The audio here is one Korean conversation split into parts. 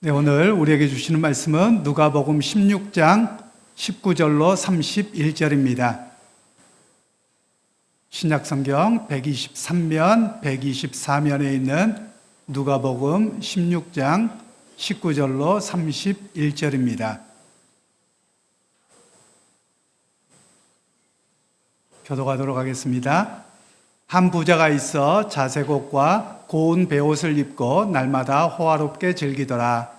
네, 오늘 우리에게 주시는 말씀은 누가복음 16장 19절로 31절입니다. 신약성경 123면, 124면에 있는 누가복음 16장 19절로 31절입니다. 교독하도록 하겠습니다. 한 부자가 있어 자색 옷과 고운 베옷을 입고 날마다 호화롭게 즐기더라.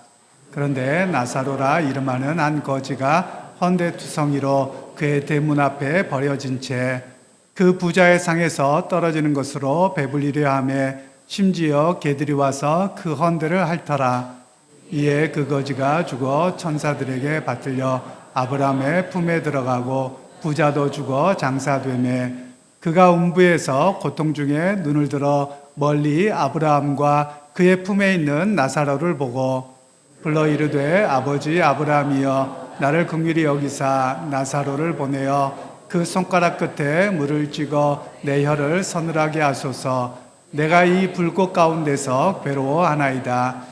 그런데 나사로라 이름하는 한 거지가 헌데투성이로 그의 대문 앞에 버려진 채 그 부자의 상에서 떨어지는 것으로 배불리려 하며 심지어 개들이 와서 그 헌데를 핥더라. 이에 그 거지가 죽어 천사들에게 받들려 아브라함의 품에 들어가고 부자도 죽어 장사되매 그가 음부에서 고통 중에 눈을 들어 멀리 아브라함과 그의 품에 있는 나사로를 보고 불러 이르되 아버지 아브라함이여 나를 긍휼히 여기사 나사로를 보내어 그 손가락 끝에 물을 찍어 내 혀를 서늘하게 하소서. 내가 이 불꽃 가운데서 괴로워하나이다.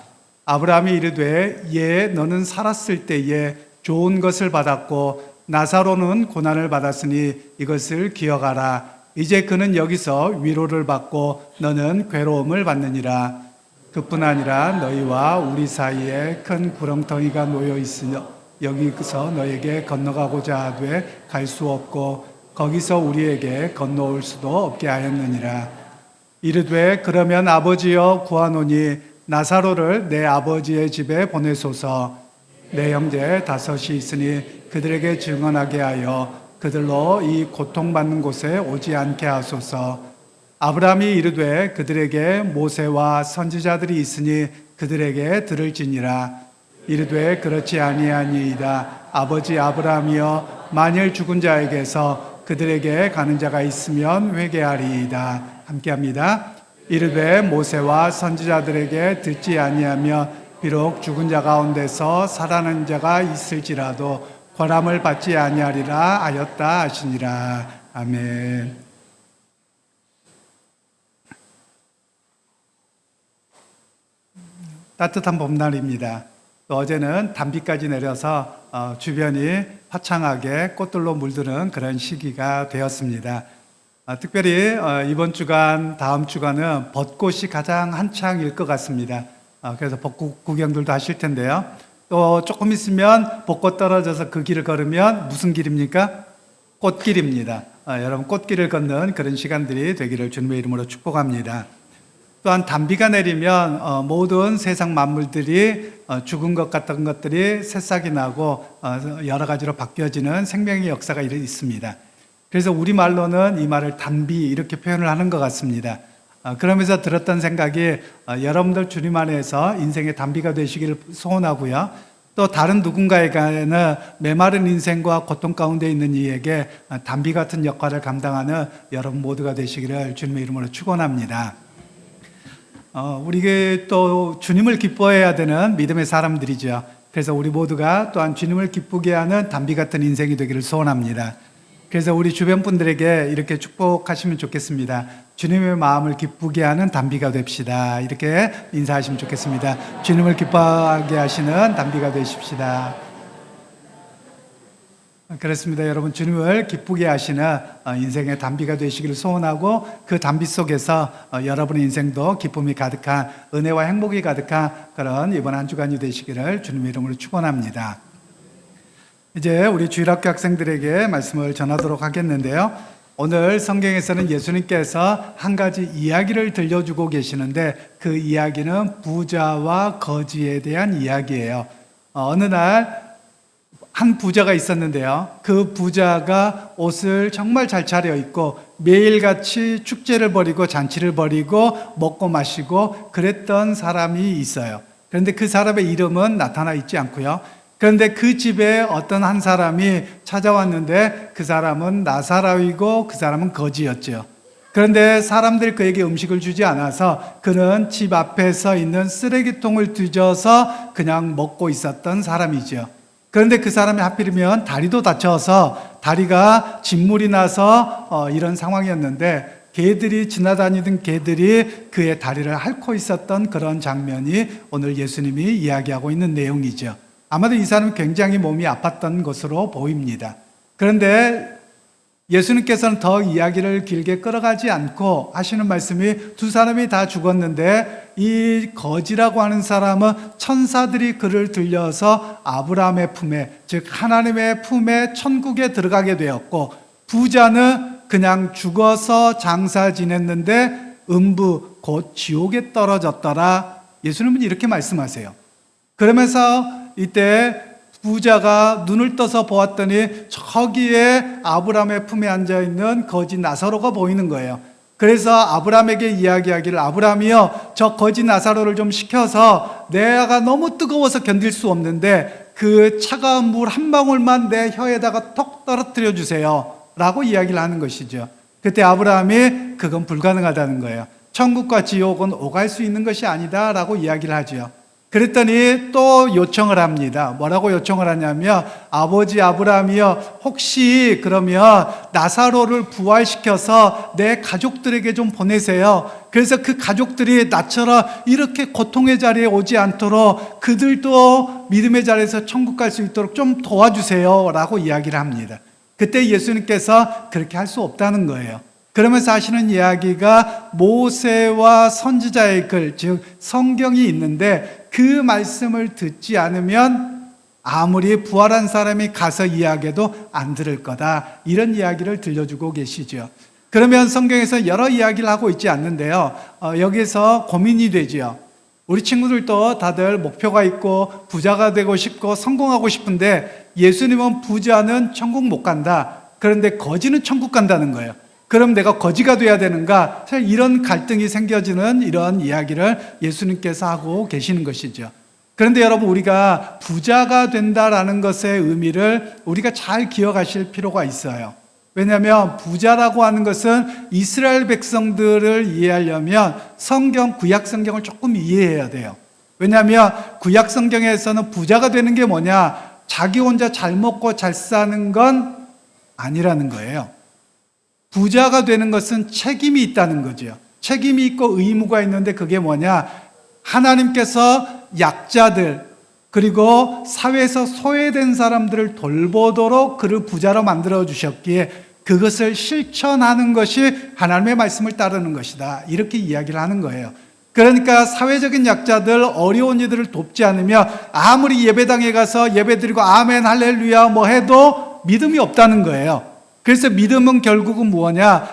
아브라함이 이르되 예 너는 살았을 때에 좋은 것을 받았고 나사로는 고난을 받았으니 이것을 기억하라. 이제 그는 여기서 위로를 받고 너는 괴로움을 받느니라. 그뿐 아니라 너희와 우리 사이에 큰 구렁텅이가 놓여 있으며 여기서 너에게 건너가고자 하되 갈 수 없고 거기서 우리에게 건너올 수도 없게 하였느니라. 이르되 그러면 아버지여 구하노니 나사로를 내 아버지의 집에 보내소서. 내 형제 다섯이 있으니 그들에게 증언하게 하여 그들로 이 고통받는 곳에 오지 않게 하소서. 아브라함이 이르되 그들에게 모세와 선지자들이 있으니 그들에게 들을지니라. 이르되 그렇지 아니하니이다. 아버지 아브라함이여 만일 죽은 자에게서 그들에게 가는 자가 있으면 회개하리이다. 함께합니다. 이르되 모세와 선지자들에게 듣지 아니하며 비록 죽은 자 가운데서 살아난 자가 있을지라도 권함을 받지 아니하리라 하였다 하시니라. 아멘. 따뜻한 봄날입니다. 또 어제는 단비까지 내려서 주변이 화창하게 꽃들로 물드는 그런 시기가 되었습니다. 특별히 이번 주간, 다음 주간은 벚꽃이 가장 한창일 것 같습니다. 그래서 벚꽃 구경들도 하실 텐데요. 또 조금 있으면 벚꽃 떨어져서 그 길을 걸으면 무슨 길입니까? 꽃길입니다. 여러분 꽃길을 걷는 그런 시간들이 되기를 주님의 이름으로 축복합니다. 또한 단비가 내리면 모든 세상 만물들이 죽은 것 같은 것들이 새싹이 나고 여러 가지로 바뀌어지는 생명의 역사가 있습니다. 그래서 우리말로는 이 말을 단비 이렇게 표현을 하는 것 같습니다. 그러면서 들었던 생각이 여러분들 주님 안에서 인생의 단비가 되시기를 소원하고요. 또 다른 누군가에게는 메마른 인생과 고통 가운데 있는 이에게 단비 같은 역할을 감당하는 여러분 모두가 되시기를 주님의 이름으로 축원합니다. 우리 또 주님을 기뻐해야 되는 믿음의 사람들이죠. 그래서 우리 모두가 또한 주님을 기쁘게 하는 단비 같은 인생이 되기를 소원합니다. 그래서 우리 주변 분들에게 이렇게 축복하시면 좋겠습니다. 주님의 마음을 기쁘게 하는 단비가 됩시다. 이렇게 인사하시면 좋겠습니다. 주님을 기뻐하게 하시는 단비가 되십시다. 그렇습니다. 여러분 주님을 기쁘게 하시는 인생의 단비가 되시기를 소원하고 그 단비 속에서 여러분의 인생도 기쁨이 가득한 은혜와 행복이 가득한 그런 이번 한 주간이 되시기를 주님의 이름으로 축원합니다. 이제 우리 주일학교 학생들에게 말씀을 전하도록 하겠는데요. 오늘 성경에서는 예수님께서 한 가지 이야기를 들려주고 계시는데 그 이야기는 부자와 거지에 대한 이야기예요. 어느 날 한 부자가 있었는데요. 그 부자가 옷을 정말 잘 차려입고 매일같이 축제를 벌이고 잔치를 벌이고 먹고 마시고 그랬던 사람이 있어요. 그런데 그 사람의 이름은 나타나 있지 않고요. 그런데 그 집에 어떤 한 사람이 찾아왔는데 그 사람은 나사로이고 그 사람은 거지였죠. 그런데 사람들이 그에게 음식을 주지 않아서 그는 집 앞에 서 있는 쓰레기통을 뒤져서 그냥 먹고 있었던 사람이죠. 그런데 그 사람이 하필이면 다리도 다쳐서 다리가 진물이 나서 이런 상황이었는데 개들이 지나다니던 개들이 그의 다리를 핥고 있었던 그런 장면이 오늘 예수님이 이야기하고 있는 내용이죠. 아마도 이 사람은 굉장히 몸이 아팠던 것으로 보입니다. 그런데 예수님께서는 더 이야기를 길게 끌어가지 않고 하시는 말씀이 두 사람이 다 죽었는데 이 거지라고 하는 사람은 천사들이 그를 들려서 아브라함의 품에, 즉 하나님의 품에 천국에 들어가게 되었고, 부자는 그냥 죽어서 장사 지냈는데 음부 곧 지옥에 떨어졌더라. 예수님은 이렇게 말씀하세요. 그러면서 이때 부자가 눈을 떠서 보았더니 저기에 아브라함의 품에 앉아있는 거지 나사로가 보이는 거예요. 그래서 아브라함에게 이야기하기를, 아브라함이여, 저 거지 나사로를 좀 식혀서 내가 너무 뜨거워서 견딜 수 없는데 그 차가운 물 한 방울만 내 혀에다가 톡 떨어뜨려 주세요 라고 이야기를 하는 것이죠. 그때 아브라함이 그건 불가능하다는 거예요. 천국과 지옥은 오갈 수 있는 것이 아니다 라고 이야기를 하죠. 그랬더니 또 요청을 합니다. 뭐라고 요청을 하냐면, 아버지 아브라함이여, 혹시 그러면 나사로를 부활시켜서 내 가족들에게 좀 보내세요. 그래서 그 가족들이 나처럼 이렇게 고통의 자리에 오지 않도록 그들도 믿음의 자리에서 천국 갈 수 있도록 좀 도와주세요 라고 이야기를 합니다. 그때 예수님께서 그렇게 할 수 없다는 거예요. 그러면서 하시는 이야기가 모세와 선지자의 글, 즉 성경이 있는데 그 말씀을 듣지 않으면 아무리 부활한 사람이 가서 이야기해도 안 들을 거다, 이런 이야기를 들려주고 계시죠. 그러면 성경에서 여러 이야기를 하고 있지 않는데요, 여기서 고민이 되죠. 우리 친구들도 다들 목표가 있고 부자가 되고 싶고 성공하고 싶은데 예수님은 부자는 천국 못 간다, 그런데 거지는 천국 간다는 거예요. 그럼 내가 거지가 돼야 되는가? 사실 이런 갈등이 생겨지는 이런 이야기를 예수님께서 하고 계시는 것이죠. 그런데 여러분, 우리가 부자가 된다라는 것의 의미를 우리가 잘 기억하실 필요가 있어요. 왜냐하면 부자라고 하는 것은 이스라엘 백성들을 이해하려면 성경, 구약 성경을 조금 이해해야 돼요. 왜냐하면 구약 성경에서는 부자가 되는 게 뭐냐? 자기 혼자 잘 먹고 잘 사는 건 아니라는 거예요. 부자가 되는 것은 책임이 있다는 거죠. 책임이 있고 의무가 있는데 그게 뭐냐? 하나님께서 약자들, 그리고 사회에서 소외된 사람들을 돌보도록 그를 부자로 만들어 주셨기에 그것을 실천하는 것이 하나님의 말씀을 따르는 것이다, 이렇게 이야기를 하는 거예요. 그러니까 사회적인 약자들, 어려운 이들을 돕지 않으면 아무리 예배당에 가서 예배드리고 아멘 할렐루야 뭐 해도 믿음이 없다는 거예요. 그래서 믿음은 결국은 뭐냐?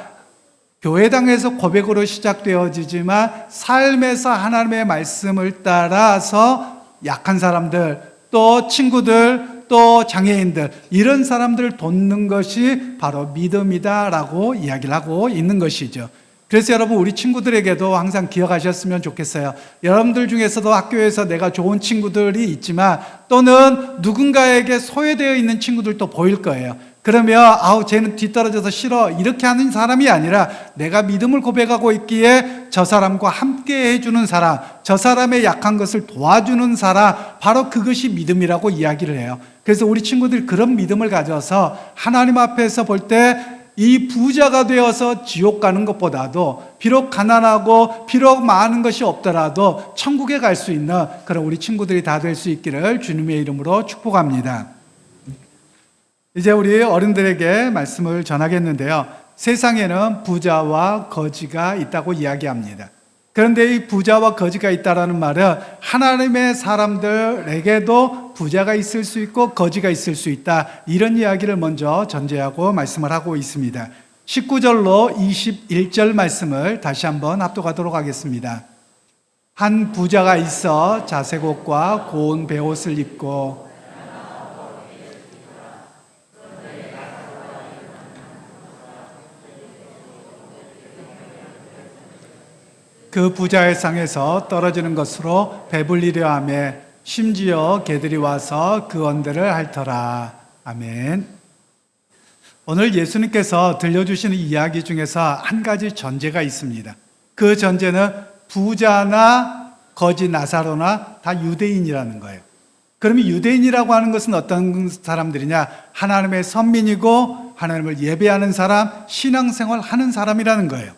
교회당에서 고백으로 시작되어지지만 삶에서 하나님의 말씀을 따라서 약한 사람들, 또 친구들, 또 장애인들, 이런 사람들을 돕는 것이 바로 믿음이다라고 이야기를 하고 있는 것이죠. 그래서 여러분, 우리 친구들에게도 항상 기억하셨으면 좋겠어요. 여러분들 중에서도 학교에서 내가 좋은 친구들이 있지만 또는 누군가에게 소외되어 있는 친구들도 보일 거예요. 그러면 아우 쟤는 뒤떨어져서 싫어, 이렇게 하는 사람이 아니라 내가 믿음을 고백하고 있기에 저 사람과 함께 해주는 사람, 저 사람의 약한 것을 도와주는 사람, 바로 그것이 믿음이라고 이야기를 해요. 그래서 우리 친구들이 그런 믿음을 가져서 하나님 앞에서 볼 때 이 부자가 되어서 지옥 가는 것보다도 비록 가난하고 비록 많은 것이 없더라도 천국에 갈 수 있는 그런 우리 친구들이 다 될 수 있기를 주님의 이름으로 축복합니다. 이제 우리 어른들에게 말씀을 전하겠는데요, 세상에는 부자와 거지가 있다고 이야기합니다. 그런데 이 부자와 거지가 있다라는 말은 하나님의 사람들에게도 부자가 있을 수 있고 거지가 있을 수 있다, 이런 이야기를 먼저 전제하고 말씀을 하고 있습니다. 19절로 21절 말씀을 다시 한번 합독하도록 하겠습니다. 한 부자가 있어 자색 옷과 고운 베옷을 입고 그 부자의 상에서 떨어지는 것으로 배불리려 하며 심지어 개들이 와서 그 언대를 핥더라. 아멘. 오늘 예수님께서 들려주시는 이야기 중에서 한 가지 전제가 있습니다. 그 전제는 부자나 거지 나사로나 다 유대인이라는 거예요. 그러면 유대인이라고 하는 것은 어떤 사람들이냐? 하나님의 선민이고 하나님을 예배하는 사람, 신앙생활 하는 사람이라는 거예요.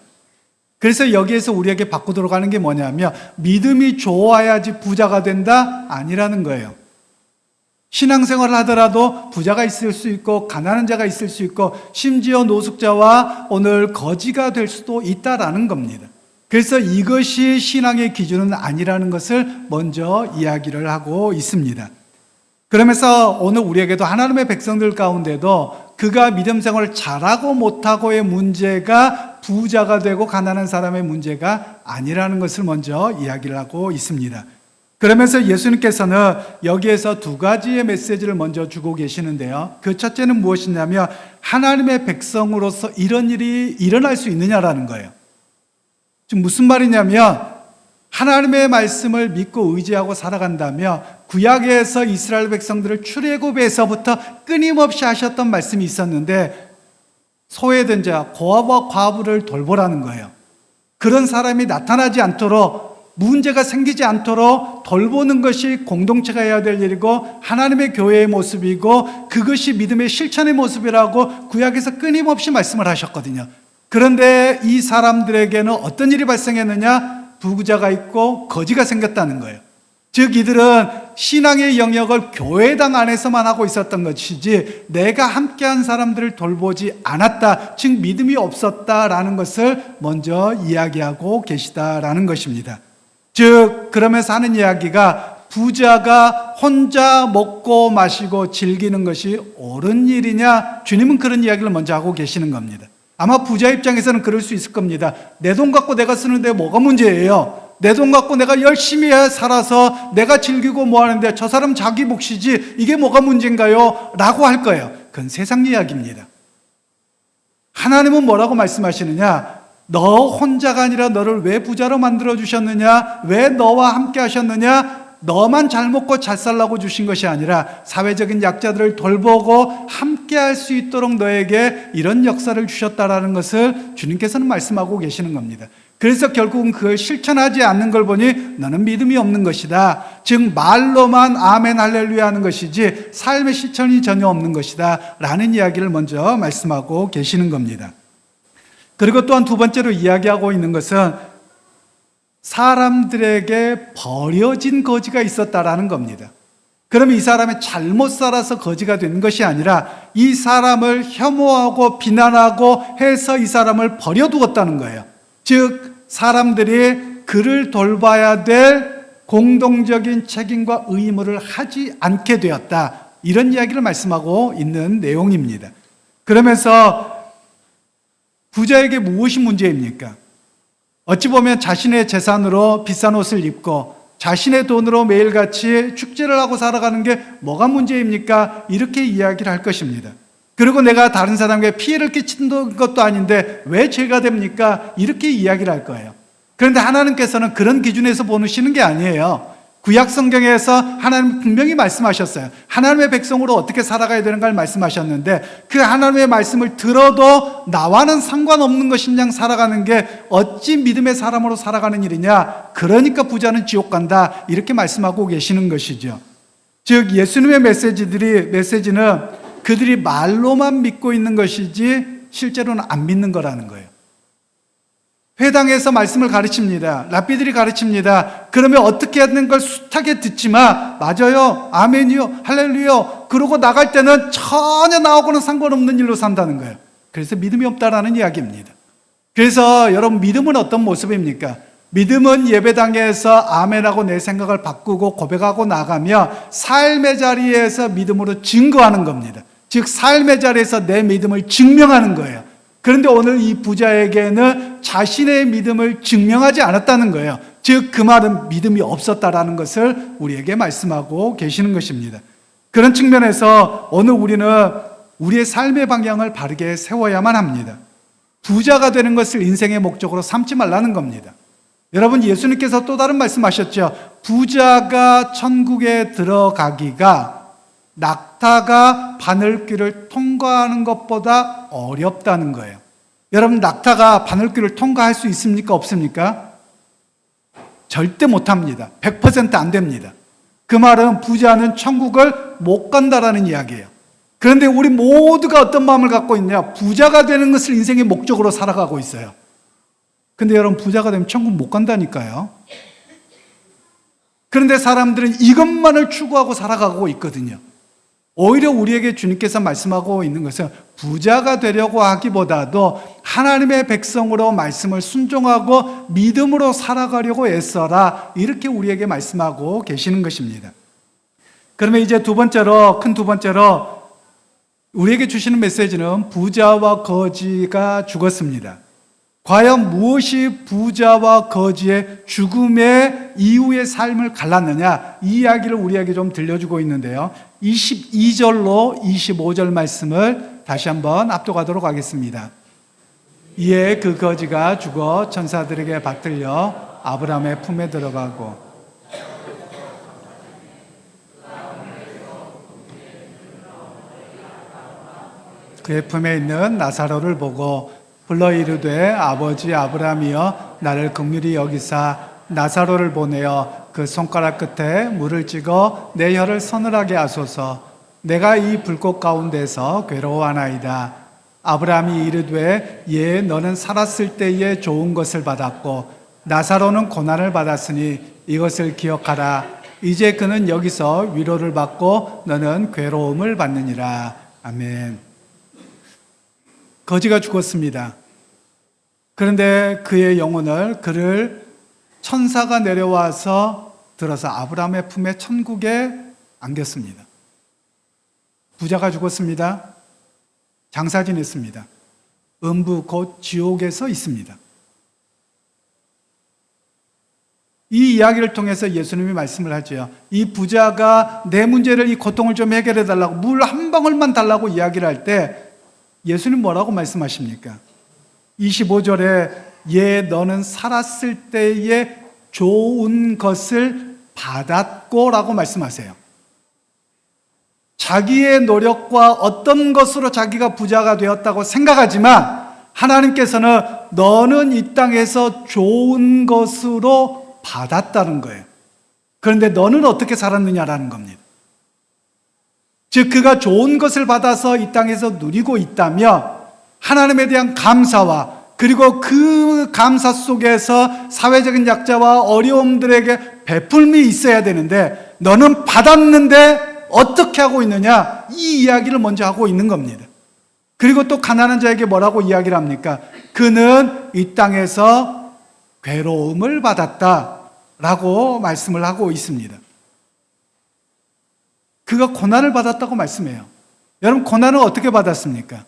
그래서 여기에서 우리에게 바꾸도록 하는 게 뭐냐면 믿음이 좋아야지 부자가 된다? 아니라는 거예요. 신앙생활을 하더라도 부자가 있을 수 있고 가난한 자가 있을 수 있고 심지어 노숙자와 오늘 거지가 될 수도 있다라는 겁니다. 그래서 이것이 신앙의 기준은 아니라는 것을 먼저 이야기를 하고 있습니다. 그러면서 오늘 우리에게도 하나님의 백성들 가운데도 그가 믿음 생활을 잘하고 못하고의 문제가 부자가 되고 가난한 사람의 문제가 아니라는 것을 먼저 이야기를 하고 있습니다. 그러면서 예수님께서는 여기에서 두 가지의 메시지를 먼저 주고 계시는데요. 그 첫째는 무엇이냐면 하나님의 백성으로서 이런 일이 일어날 수 있느냐라는 거예요. 지금 무슨 말이냐면 하나님의 말씀을 믿고 의지하고 살아간다면 구약에서 이스라엘 백성들을 출애굽에서부터 끊임없이 하셨던 말씀이 있었는데 소외된 자, 고아와 과부를 돌보라는 거예요. 그런 사람이 나타나지 않도록 문제가 생기지 않도록 돌보는 것이 공동체가 해야 될 일이고 하나님의 교회의 모습이고 그것이 믿음의 실천의 모습이라고 구약에서 끊임없이 말씀을 하셨거든요. 그런데 이 사람들에게는 어떤 일이 발생했느냐? 부자가 있고 거지가 생겼다는 거예요. 즉 이들은 신앙의 영역을 교회당 안에서만 하고 있었던 것이지 내가 함께한 사람들을 돌보지 않았다. 즉 믿음이 없었다라는 것을 먼저 이야기하고 계시다라는 것입니다. 즉 그러면서 하는 이야기가 부자가 혼자 먹고 마시고 즐기는 것이 옳은 일이냐? 주님은 그런 이야기를 먼저 하고 계시는 겁니다. 아마 부자 입장에서는 그럴 수 있을 겁니다. 내 돈 갖고 내가 쓰는데 뭐가 문제예요? 내 돈 갖고 내가 열심히 살아서 내가 즐기고 뭐 하는데 저 사람 자기 몫이지 이게 뭐가 문제인가요? 라고 할 거예요. 그건 세상 이야기입니다. 하나님은 뭐라고 말씀하시느냐? 너 혼자가 아니라 너를 왜 부자로 만들어 주셨느냐? 왜 너와 함께 하셨느냐? 너만 잘 먹고 잘 살라고 주신 것이 아니라 사회적인 약자들을 돌보고 함께 할 수 있도록 너에게 이런 역사를 주셨다라는 것을 주님께서는 말씀하고 계시는 겁니다. 그래서 결국은 그걸 실천하지 않는 걸 보니 너는 믿음이 없는 것이다. 즉 말로만 아멘 할렐루야 하는 것이지 삶의 실천이 전혀 없는 것이다 라는 이야기를 먼저 말씀하고 계시는 겁니다. 그리고 또한 두 번째로 이야기하고 있는 것은 사람들에게 버려진 거지가 있었다라는 겁니다. 그러면 이 사람이 잘못 살아서 거지가 된 것이 아니라 이 사람을 혐오하고 비난하고 해서 이 사람을 버려두었다는 거예요. 즉 사람들이 그를 돌봐야 될 공동적인 책임과 의무를 하지 않게 되었다. 이런 이야기를 말씀하고 있는 내용입니다. 그러면서 부자에게 무엇이 문제입니까? 어찌 보면 자신의 재산으로 비싼 옷을 입고 자신의 돈으로 매일같이 축제를 하고 살아가는 게 뭐가 문제입니까? 이렇게 이야기를 할 것입니다. 그리고 내가 다른 사람에게 피해를 끼친 것도 아닌데 왜 죄가 됩니까? 이렇게 이야기를 할 거예요. 그런데 하나님께서는 그런 기준에서 보시는 게 아니에요. 구약 성경에서 하나님 분명히 말씀하셨어요. 하나님의 백성으로 어떻게 살아가야 되는가를 말씀하셨는데 그 하나님의 말씀을 들어도 나와는 상관없는 것인 양 살아가는 게 어찌 믿음의 사람으로 살아가는 일이냐? 그러니까 부자는 지옥 간다. 이렇게 말씀하고 계시는 것이죠. 즉 예수님의 메시지는 그들이 말로만 믿고 있는 것이지 실제로는 안 믿는 거라는 거예요. 회당에서 말씀을 가르칩니다. 랍비들이 가르칩니다. 그러면 어떻게 하는 걸 숱하게 듣지만 맞아요, 아멘이요, 할렐루야 그러고 나갈 때는 전혀 나하고는 상관없는 일로 산다는 거예요. 그래서 믿음이 없다라는 이야기입니다. 그래서 여러분 믿음은 어떤 모습입니까? 믿음은 예배당에서 아멘하고 내 생각을 바꾸고 고백하고 나가며 삶의 자리에서 믿음으로 증거하는 겁니다. 즉 삶의 자리에서 내 믿음을 증명하는 거예요. 그런데 오늘 이 부자에게는 자신의 믿음을 증명하지 않았다는 거예요. 즉 그 말은 믿음이 없었다라는 것을 우리에게 말씀하고 계시는 것입니다. 그런 측면에서 오늘 우리는 우리의 삶의 방향을 바르게 세워야만 합니다. 부자가 되는 것을 인생의 목적으로 삼지 말라는 겁니다. 여러분 예수님께서 또 다른 말씀하셨죠. 부자가 천국에 들어가기가 낙타가 바늘길을 통과하는 것보다 어렵다는 거예요. 여러분 낙타가 바늘길을 통과할 수 있습니까? 없습니까? 절대 못합니다. 100% 안 됩니다. 그 말은 부자는 천국을 못 간다라는 이야기예요. 그런데 우리 모두가 어떤 마음을 갖고 있냐? 부자가 되는 것을 인생의 목적으로 살아가고 있어요. 근데 여러분, 부자가 되면 천국 못 간다니까요. 그런데 사람들은 이것만을 추구하고 살아가고 있거든요. 오히려 우리에게 주님께서 말씀하고 있는 것은 부자가 되려고 하기보다도 하나님의 백성으로 말씀을 순종하고 믿음으로 살아가려고 애써라, 이렇게 우리에게 말씀하고 계시는 것입니다. 그러면 이제 큰 두 번째로 우리에게 주시는 메시지는 부자와 거지가 죽었습니다. 과연 무엇이 부자와 거지의 죽음의 이후의 삶을 갈랐느냐, 이 이야기를 우리에게 좀 들려주고 있는데요. 22절로 25절 말씀을 다시 한번 압독하도록 하겠습니다. 이에 그 거지가 죽어 천사들에게 받들려 아브라함의 품에 들어가고 그의 품에 있는 나사로를 보고 불러 이르되 아버지 아브라함이여 나를 긍휼히 여기사 나사로를 보내어 그 손가락 끝에 물을 찍어 내 혀를 서늘하게 하소서. 내가 이 불꽃 가운데서 괴로워하나이다. 아브라함이 이르되 예 너는 살았을 때에 좋은 것을 받았고 나사로는 고난을 받았으니 이것을 기억하라. 이제 그는 여기서 위로를 받고 너는 괴로움을 받느니라. 아멘. 거지가 죽었습니다. 그런데 그의 영혼을 그를 천사가 내려와서 들어서 아브라함의 품에 천국에 안겼습니다. 부자가 죽었습니다. 장사 지냈습니다. 음부 곧 지옥에서 있습니다. 이 이야기를 통해서 예수님이 말씀을 하죠. 이 부자가 내 문제를, 이 고통을 좀 해결해 달라고, 물 한 방울만 달라고 이야기를 할 때 예수님 뭐라고 말씀하십니까? 25절에 예 너는 살았을 때에 좋은 것을 받았고 라고 말씀하세요. 자기의 노력과 어떤 것으로 자기가 부자가 되었다고 생각하지만 하나님께서는 너는 이 땅에서 좋은 것으로 받았다는 거예요. 그런데 너는 어떻게 살았느냐라는 겁니다. 즉 그가 좋은 것을 받아서 이 땅에서 누리고 있다면 하나님에 대한 감사와 그리고 그 감사 속에서 사회적인 약자와 어려움들에게 베풀미 있어야 되는데 너는 받았는데 어떻게 하고 있느냐, 이 이야기를 먼저 하고 있는 겁니다. 그리고 또 가난한 자에게 뭐라고 이야기를 합니까? 그는 이 땅에서 괴로움을 받았다라고 말씀을 하고 있습니다. 그가 고난을 받았다고 말씀해요. 여러분, 고난을 어떻게 받았습니까?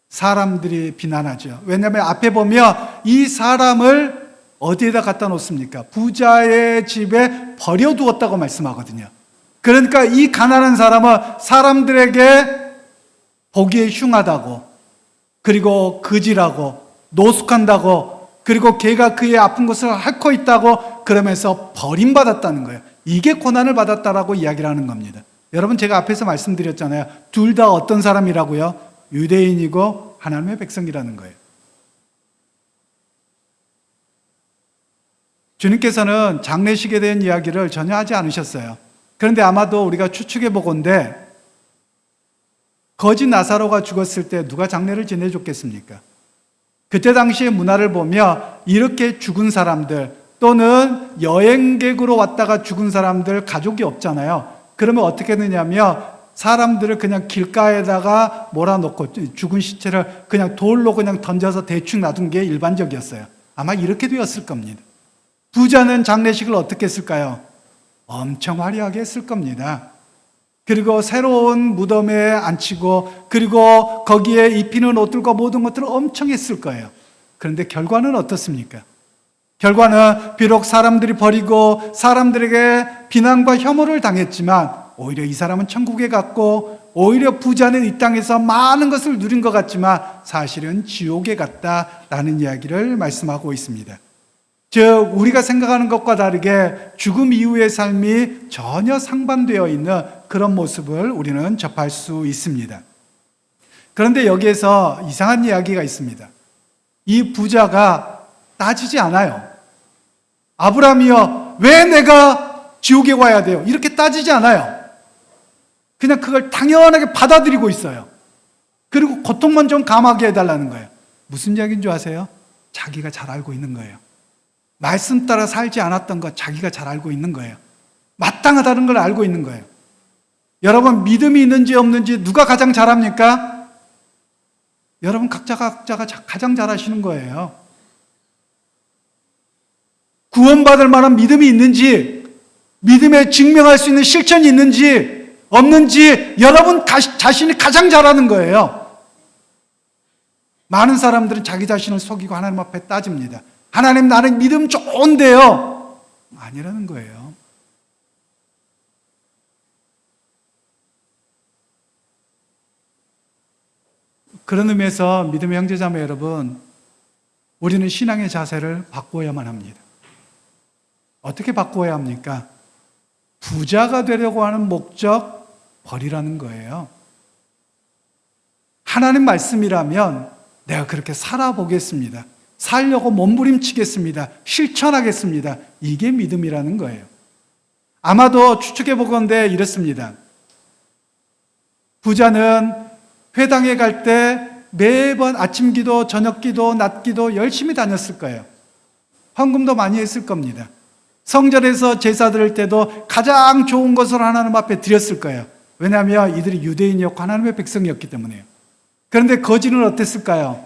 사람들이 비난하죠. 왜냐하면 앞에 보면 이 사람을 어디에다 갖다 놓습니까? 부자의 집에 버려두었다고 말씀하거든요. 그러니까 이 가난한 사람은 사람들에게 보기에 흉하다고, 그리고 거지라고, 노숙한다고, 그리고 걔가 그의 아픈 것을 앓고 있다고 그러면서 버림받았다는 거예요. 이게 고난을 받았다라고 이야기를 하는 겁니다. 여러분, 제가 앞에서 말씀드렸잖아요. 둘 다 어떤 사람이라고요? 유대인이고 하나님의 백성이라는 거예요. 주님께서는 장례식에 대한 이야기를 전혀 하지 않으셨어요. 그런데 아마도 우리가 추측해 보건대 거지 나사로가 죽었을 때 누가 장례를 지내줬겠습니까? 그때 당시의 문화를 보면 이렇게 죽은 사람들 또는 여행객으로 왔다가 죽은 사람들 가족이 없잖아요. 그러면 어떻게 되냐면 사람들을 그냥 길가에다가 몰아놓고 죽은 시체를 그냥 돌로 그냥 던져서 대충 놔둔 게 일반적이었어요. 아마 이렇게 되었을 겁니다. 부자는 장례식을 어떻게 했을까요? 엄청 화려하게 했을 겁니다. 그리고 새로운 무덤에 앉히고 그리고 거기에 입히는 옷들과 모든 것들을 엄청 했을 거예요. 그런데 결과는 어떻습니까? 결과는 비록 사람들이 버리고 사람들에게 비난과 혐오를 당했지만 오히려 이 사람은 천국에 갔고 오히려 부자는 이 땅에서 많은 것을 누린 것 같지만 사실은 지옥에 갔다라는 이야기를 말씀하고 있습니다. 즉 우리가 생각하는 것과 다르게 죽음 이후의 삶이 전혀 상반되어 있는 그런 모습을 우리는 접할 수 있습니다. 그런데 여기에서 이상한 이야기가 있습니다. 이 부자가 따지지 않아요. 아브라함이여 왜 내가 지옥에 와야 돼요? 이렇게 따지지 않아요. 그냥 그걸 당연하게 받아들이고 있어요. 그리고 고통만 좀 감하게 해달라는 거예요. 무슨 이야기인 줄 아세요? 자기가 잘 알고 있는 거예요. 말씀 따라 살지 않았던 것 자기가 잘 알고 있는 거예요. 마땅하다는 걸 알고 있는 거예요. 여러분, 믿음이 있는지 없는지 누가 가장 잘합니까? 여러분 각자가 가장 잘하시는 거예요. 구원받을 만한 믿음이 있는지, 믿음에 증명할 수 있는 실천이 있는지 없는지 여러분 자신이 가장 잘하는 거예요. 많은 사람들은 자기 자신을 속이고 하나님 앞에 따집니다. 하나님, 나는 믿음 좋은데요. 아니라는 거예요. 그런 의미에서 믿음의 형제자매 여러분, 우리는 신앙의 자세를 바꾸어야만 합니다. 어떻게 바꾸어야 합니까? 부자가 되려고 하는 목적 버리라는 거예요. 하나님 말씀이라면 내가 그렇게 살아보겠습니다. 살려고 몸부림치겠습니다. 실천하겠습니다. 이게 믿음이라는 거예요. 아마도 추측해 보건대 이렇습니다. 부자는 회당에 갈 때 매번 아침 기도, 저녁 기도, 낮 기도 열심히 다녔을 거예요. 헌금도 많이 했을 겁니다. 성전에서 제사 드릴 때도 가장 좋은 것을 하나님 앞에 드렸을 거예요. 왜냐하면 이들이 유대인이었고 하나님의 백성이었기 때문에요. 그런데 거지는 어땠을까요?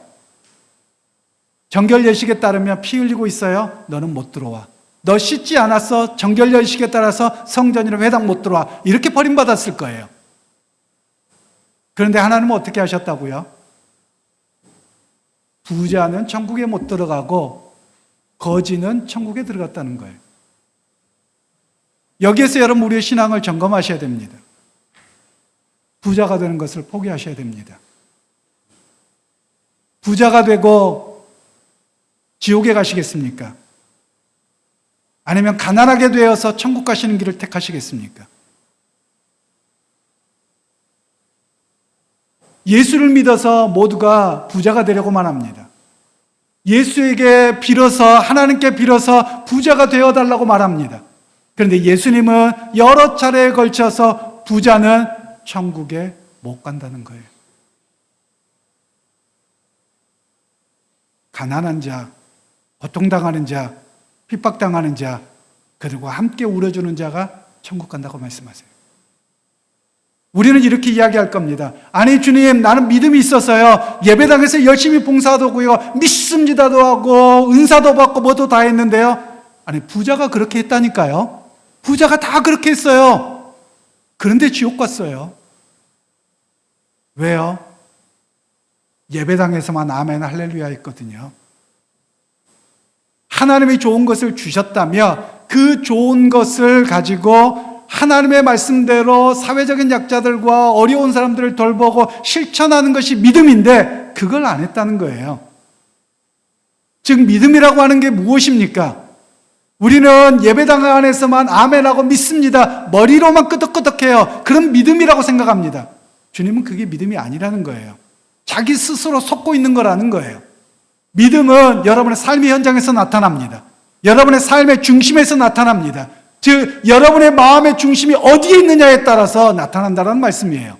정결예식에 따르면 피 흘리고 있어요. 너는 못 들어와. 너 씻지 않았어. 정결예식에 따라서 성전이나 회당 못 들어와. 이렇게 버림받았을 거예요. 그런데 하나님은 어떻게 하셨다고요? 부자는 천국에 못 들어가고 거지는 천국에 들어갔다는 거예요. 여기에서 여러분 우리의 신앙을 점검하셔야 됩니다. 부자가 되는 것을 포기하셔야 됩니다. 부자가 되고 지옥에 가시겠습니까? 아니면 가난하게 되어서 천국 가시는 길을 택하시겠습니까? 예수를 믿어서 모두가 부자가 되려고만 합니다. 예수에게 빌어서, 하나님께 빌어서 부자가 되어달라고 말합니다. 그런데 예수님은 여러 차례에 걸쳐서 부자는 천국에 못 간다는 거예요. 가난한 자, 고통당하는 자, 핍박당하는 자, 그리고 함께 울어주는 자가 천국 간다고 말씀하세요. 우리는 이렇게 이야기할 겁니다. 아니 주님, 나는 믿음이 있어서요, 예배당에서 열심히 봉사도 하고요, 믿습니다도 하고 은사도 받고 뭐도 다 했는데요. 아니 부자가 그렇게 했다니까요. 부자가 다 그렇게 했어요. 그런데 지옥 갔어요. 왜요? 예배당에서만 아멘 할렐루야 했거든요. 하나님이 좋은 것을 주셨다며 그 좋은 것을 가지고 하나님의 말씀대로 사회적인 약자들과 어려운 사람들을 돌보고 실천하는 것이 믿음인데 그걸 안 했다는 거예요. 즉 믿음이라고 하는 게 무엇입니까? 우리는 예배당 안에서만 아멘하고 믿습니다. 머리로만 끄덕끄덕해요. 그런 믿음이라고 생각합니다. 주님은 그게 믿음이 아니라는 거예요. 자기 스스로 속고 있는 거라는 거예요. 믿음은 여러분의 삶의 현장에서 나타납니다. 여러분의 삶의 중심에서 나타납니다. 즉 여러분의 마음의 중심이 어디에 있느냐에 따라서 나타난다는 말씀이에요.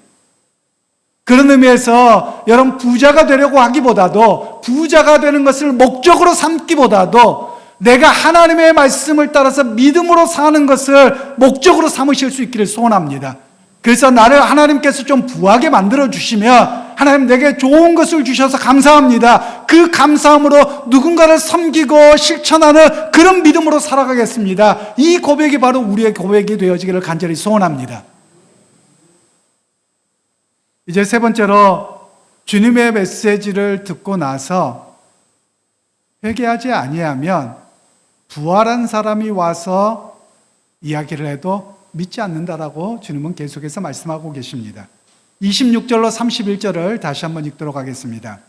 그런 의미에서 여러분 부자가 되려고 하기보다도, 부자가 되는 것을 목적으로 삼기보다도 내가 하나님의 말씀을 따라서 믿음으로 사는 것을 목적으로 삼으실 수 있기를 소원합니다. 그래서 나를 하나님께서 좀 부하게 만들어 주시면 하나님 내게 좋은 것을 주셔서 감사합니다. 그 감사함으로 누군가를 섬기고 실천하는 그런 믿음으로 살아가겠습니다. 이 고백이 바로 우리의 고백이 되어지기를 간절히 소원합니다. 이제 세 번째로, 주님의 메시지를 듣고 나서 회개하지 아니하면 부활한 사람이 와서 이야기를 해도 믿지 않는다라고 주님은 계속해서 말씀하고 계십니다. 26절로 31절을 다시 한번 읽도록 하겠습니다.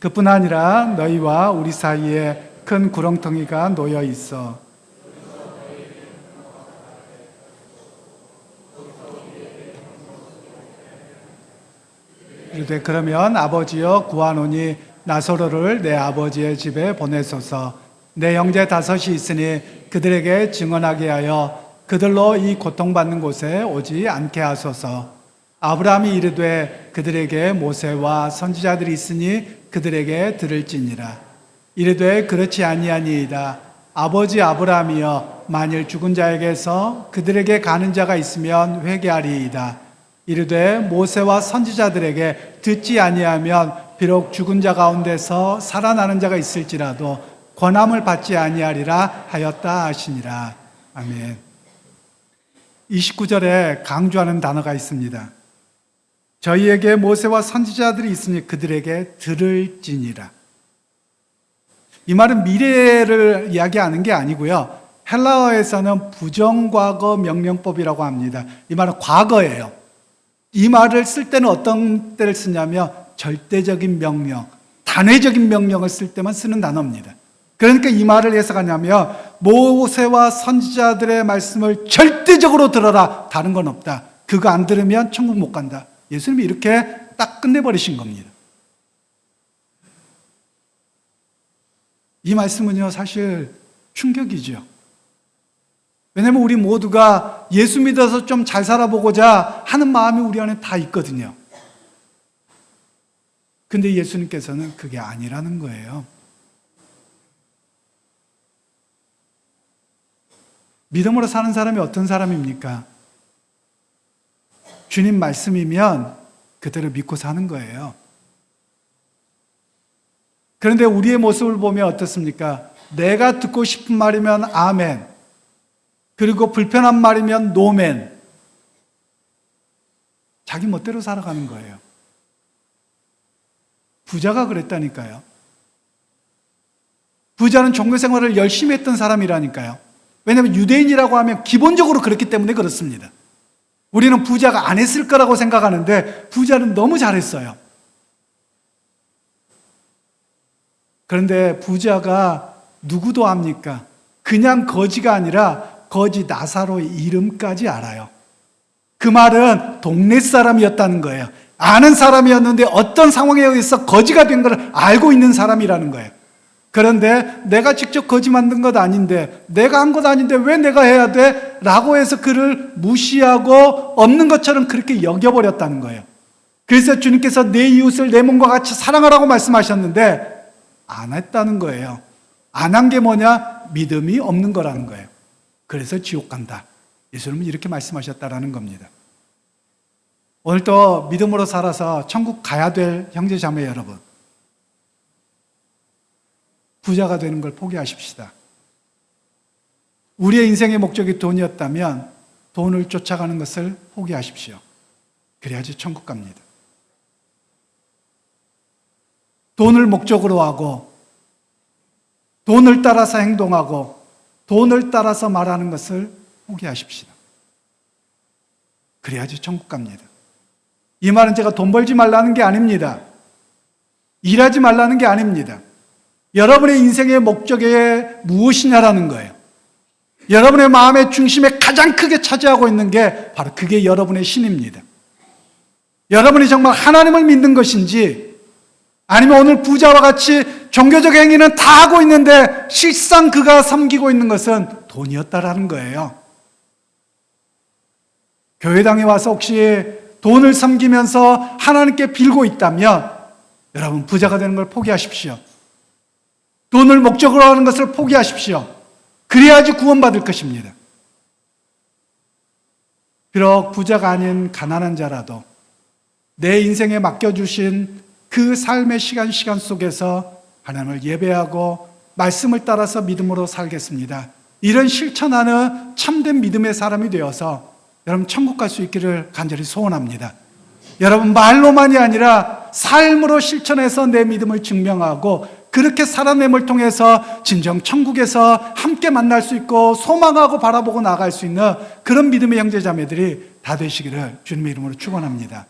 그뿐 아니라 너희와 우리 사이에 큰 구렁텅이가 놓여 있어 이르되 그러면 아버지여 구하노니 나사로를 내 아버지의 집에 보내소서. 내 형제 다섯이 있으니 그들에게 증언하게 하여 그들로 이 고통받는 곳에 오지 않게 하소서. 아브라함이 이르되 그들에게 모세와 선지자들이 있으니 그들에게 들을지니라. 이르되 그렇지 아니하니이다. 아버지 아브라함이여 만일 죽은 자에게서 그들에게 가는 자가 있으면 회개하리이다. 이르되 모세와 선지자들에게 듣지 아니하면 비록 죽은 자 가운데서 살아나는 자가 있을지라도 권함을 받지 아니하리라 하였다 하시니라. 아멘. 29절에 강조하는 단어가 있습니다. 저희에게 모세와 선지자들이 있으니 그들에게 들을지니라. 이 말은 미래를 이야기하는 게 아니고요. 헬라어에서는 부정과거 명령법이라고 합니다. 이 말은 과거예요. 이 말을 쓸 때는 어떤 때를 쓰냐면 절대적인 명령, 단회적인 명령을 쓸 때만 쓰는 단어입니다. 그러니까 이 말을 해석하냐면 모세와 선지자들의 말씀을 절대적으로 들어라. 다른 건 없다. 그거 안 들으면 천국 못 간다. 예수님이 이렇게 딱 끝내버리신 겁니다. 이 말씀은요, 사실 충격이죠. 왜냐하면 우리 모두가 예수 믿어서 좀 잘 살아보고자 하는 마음이 우리 안에 다 있거든요. 근데 예수님께서는 그게 아니라는 거예요. 믿음으로 사는 사람이 어떤 사람입니까? 주님 말씀이면 그대로 믿고 사는 거예요. 그런데 우리의 모습을 보면 어떻습니까? 내가 듣고 싶은 말이면 아멘, 그리고 불편한 말이면 노멘. 자기 멋대로 살아가는 거예요. 부자가 그랬다니까요. 부자는 종교생활을 열심히 했던 사람이라니까요. 왜냐하면 유대인이라고 하면 기본적으로 그렇기 때문에 그렇습니다. 우리는 부자가 안 했을 거라고 생각하는데 부자는 너무 잘했어요. 그런데 부자가 누구도 압니까? 그냥 거지가 아니라 거지 나사로의 이름까지 알아요. 그 말은 동네 사람이었다는 거예요. 아는 사람이었는데 어떤 상황에 의해서 거지가 된 걸 알고 있는 사람이라는 거예요. 그런데 내가 직접 거지 만든 것 아닌데, 내가 한 것 아닌데 왜 내가 해야 돼? 라고 해서 그를 무시하고 없는 것처럼 그렇게 여겨버렸다는 거예요. 그래서 주님께서 내 이웃을 내 몸과 같이 사랑하라고 말씀하셨는데 안 했다는 거예요. 안 한 게 뭐냐? 믿음이 없는 거라는 거예요. 그래서 지옥 간다. 예수님은 이렇게 말씀하셨다라는 겁니다. 오늘도 믿음으로 살아서 천국 가야 될 형제 자매 여러분, 부자가 되는 걸 포기하십시다. 우리의 인생의 목적이 돈이었다면 돈을 쫓아가는 것을 포기하십시오. 그래야지 천국 갑니다. 돈을 목적으로 하고 돈을 따라서 행동하고 돈을 따라서 말하는 것을 포기하십시다. 그래야지 천국 갑니다. 이 말은 제가 돈 벌지 말라는 게 아닙니다. 일하지 말라는 게 아닙니다. 여러분의 인생의 목적이 무엇이냐라는 거예요. 여러분의 마음의 중심에 가장 크게 차지하고 있는 게 바로 그게 여러분의 신입니다. 여러분이 정말 하나님을 믿는 것인지, 아니면 오늘 부자와 같이 종교적 행위는 다 하고 있는데 실상 그가 섬기고 있는 것은 돈이었다라는 거예요. 교회당에 와서 혹시 돈을 섬기면서 하나님께 빌고 있다면 여러분 부자가 되는 걸 포기하십시오. 돈을 목적으로 하는 것을 포기하십시오. 그래야지 구원받을 것입니다. 비록 부자가 아닌 가난한 자라도 내 인생에 맡겨주신 그 삶의 시간 속에서 하나님을 예배하고 말씀을 따라서 믿음으로 살겠습니다. 이런 실천하는 참된 믿음의 사람이 되어서 여러분 천국 갈 수 있기를 간절히 소원합니다. 여러분 말로만이 아니라 삶으로 실천해서 내 믿음을 증명하고 그렇게 살아냄을 통해서 진정 천국에서 함께 만날 수 있고 소망하고 바라보고 나아갈 수 있는 그런 믿음의 형제자매들이 다 되시기를 주님의 이름으로 축원합니다.